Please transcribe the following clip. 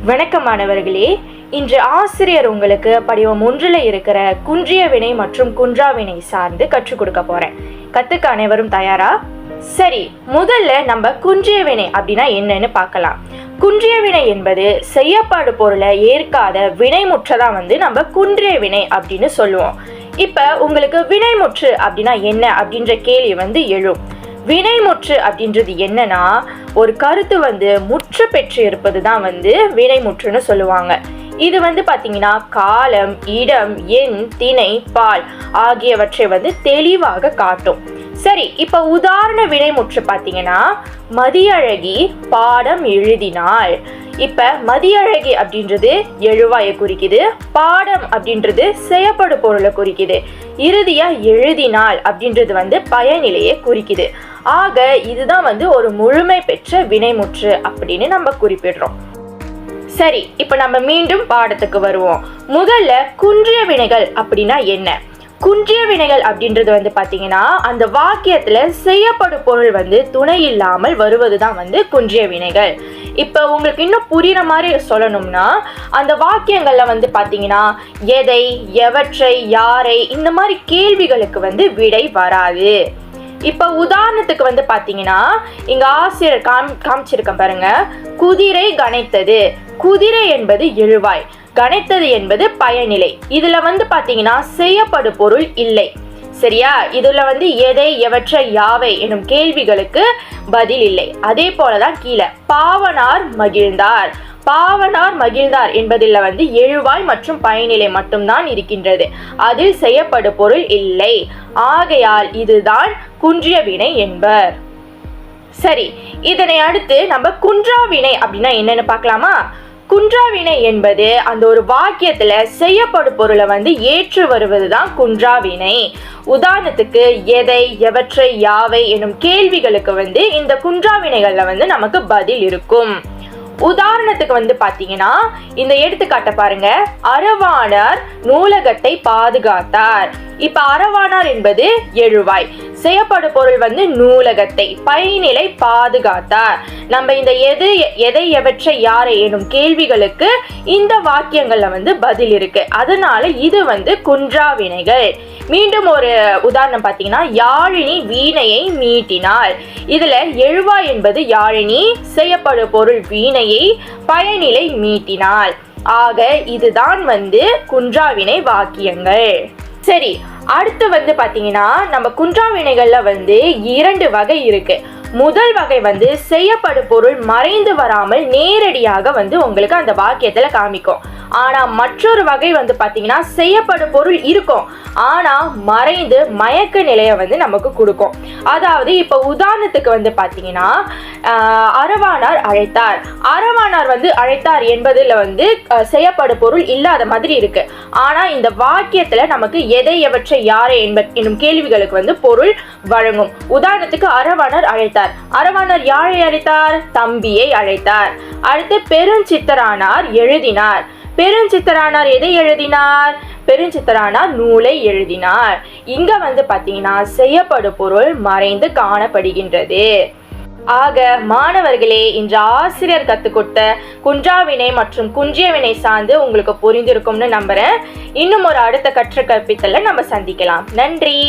வணக்கம் மாணவர்களே. இன்று ஆசிரியர் உங்களுக்கு படிவம் 1ல் இருக்கிற குன்றிய வினை மற்றும் குன்றா வினை சார்ந்து கற்றுக் கொடுக்க போறேன். கத்துக்க அனைவரும் தயாரா? சரி, முதல்ல நம்ம குன்றிய வினை அப்படின்னா என்னன்னு பார்க்கலாம். குன்றிய வினை என்பது செய்யப்பாடு பொருளை ஏற்காத வினைமுற்றதான் நம்ம குன்றிய வினை அப்படின்னு சொல்லுவோம். இப்ப உங்களுக்கு வினைமுற்று அப்படின்னா என்ன அப்படின்ற கேள்வி எழும். வினைமுற்று அப்படின்றது என்னன்னா, ஒரு கருத்து முற்று பெற்று இருப்பது தான் வினைமுற்றுன்னு சொல்லுவாங்க. இது பாத்தீங்கன்னா காலம், இடம், எண், திணை, பால் ஆகியவற்றை தெளிவாக காட்டும். சரி, இப்ப உதாரண வினைமுற்று பாத்தீங்கன்னா, மதியழகி பாடம் எழுதினாள். இப்ப மதியழகி அப்படின்றது எழுவாயை குறிக்குது, பாடம் அப்படின்றது செய்யப்படு பொருளை குறிக்குது, இறுதியா எழுதினாள் அப்படின்றது பயனிலையை குறிக்குது. ஆக இதுதான் ஒரு முழுமை பெற்ற வினைமுற்று அப்படின்னு நம்ம குறிப்பிடுறோம். சரி, இப்ப நம்ம மீண்டும் பாடத்துக்கு வருவோம். முதல்ல குன்றிய வினைகள் அப்படின்னா என்ன? குன்றிய வினைகள் அப்படின்றது பாத்தீங்கன்னா, அந்த வாக்கியத்துல செய்யப்படும் பொருள் துணை இல்லாமல் வருவதுதான் குன்றிய வினைகள். இப்ப உங்களுக்கு இன்னும் புரியுற மாதிரி சொல்லணும்னா, அந்த வாக்கியங்கள்ல பாத்தீங்கன்னா எதை, எவற்றை, யாரை இந்த மாதிரி கேள்விகளுக்கு விடை வராது. இப்ப உதாரணத்துக்கு பாத்தீங்கன்னா, இங்க ஆசிரியர் காமிச்சிருக்கேன் பாருங்க. குதிரை கனைத்தது. குதிரை என்பது எழுவாய், கனைத்தது என்பது பயனிலை. இதுல பாத்தீங்கன்னா செய்யப்படு பொருள் இல்லை. சரியா? இதுல எதை, எவற்றை, யாவை எனும் கேள்விகளுக்கு பதில் இல்லை. அதே போலதான் கீழே பாவனார் மகிழ்ந்தார். பாவனார் மகிழ்ந்தார் என்பதில் எழுவாய் மற்றும் பயனிலை மட்டும்தான் இருக்கின்றது. அதில் செய்யப்படு பொருள் இல்லை. ஆகையால் இதுதான் குன்றிய வினை என்பர். சரி, இதனை அடுத்து நம்ம குன்றா வினை அப்படின்னா என்னன்னு பார்க்கலாமா? குன்றா வினை என்பது அந்த ஒரு வாக்கியத்துல செய்யப்படு பொருளை ஏற்று வருவதுதான் குன்றா வினை. உதாரணத்துக்கு எதை, எவற்றை, யாவை எனும் கேள்விகளுக்கு இந்த குன்றா வினைகள்ல நமக்கு பதில் இருக்கும். உதாரணத்துக்கு பாத்தீங்கன்னா, இந்த எடுத்துக்காட்ட பாருங்க. அரவானார் நூலகத்தை பாதுகாத்தார். இப்ப அரவானார் என்பது எழுவாய், செய்யப்படு பொருள் நூலகத்தை, பயனிலை பாதுகாத்தார். நம்ம இந்த எதை, எவற்றை, யாரை எனும் கேள்விகளுக்கு இந்த வாக்கியங்கள்ல பதில் இருக்கு. அதனால இது குன்றா வினைகள். மீண்டும் ஒரு உதாரணம் பாத்தீங்கன்னா, யாழினி வீணையை மீட்டினாள். இதுல எழுவாய் என்பது யாழினி, செய்யப்படு பொருள் வீணையை, பயனிலை மீட்டினாள். ஆக இதுதான் குன்றா வினை வாக்கியங்கள். சரி, அடுத்து பாத்தீங்கன்னா, நம்ம குன்றா வினைகள்ல 2 வகை இருக்கு. முதல் வகை செய்யப்படு பொருள் மறைந்து வராமல் நேரடியாக உங்களுக்கு அந்த வாக்கியத்துல காமிக்கும். ஆனா மற்றொரு வகை பாத்தீங்கன்னா, செய்யப்படு பொருள் இருக்கும், ஆனா மறைந்து மயக்க நிலையை நமக்கு கொடுக்கும். அதாவது இப்ப உதாரணத்துக்கு பாத்தீங்கன்னா, அரவானார் அழைத்தார். அரவானார் அழைத்தார் என்பதுல செய்யப்படு பொருள் இல்லாத மாதிரி இருக்கு. ஆனா இந்த வாக்கியத்துல நமக்கு எதை, எவற்றை, யாரை என்னும் கேள்விகளுக்கு பொருள் வழங்கும். உதாரணத்துக்கு அரவானார் அழைத்தார். அரவானார் யாரை அழைத்தார்? தம்பியை அழைத்தார். அடுத்து பெருஞ்சித்தரானார் எழுதினார். பெருஞ்சித்தரானார் எதை எழுதினார்? பெருஞ்சித்தரானார் நூலை எழுதினார். இங்க பாத்தீங்கன்னா செய்யப்படு பொருள் மறைந்து காணப்படுகின்றது. ஆக மாணவர்களே, இன்று ஆசிரியர் கற்றுக் கொடுத்த குன்றா வினை மற்றும் குன்றிய வினை சார்ந்து உங்களுக்கு புரிந்திருக்கும்னு நம்புறேன். இன்னும் ஒரு அடுத்த கற்பித்தல்ல நம்ம சந்திக்கலாம். நன்றி.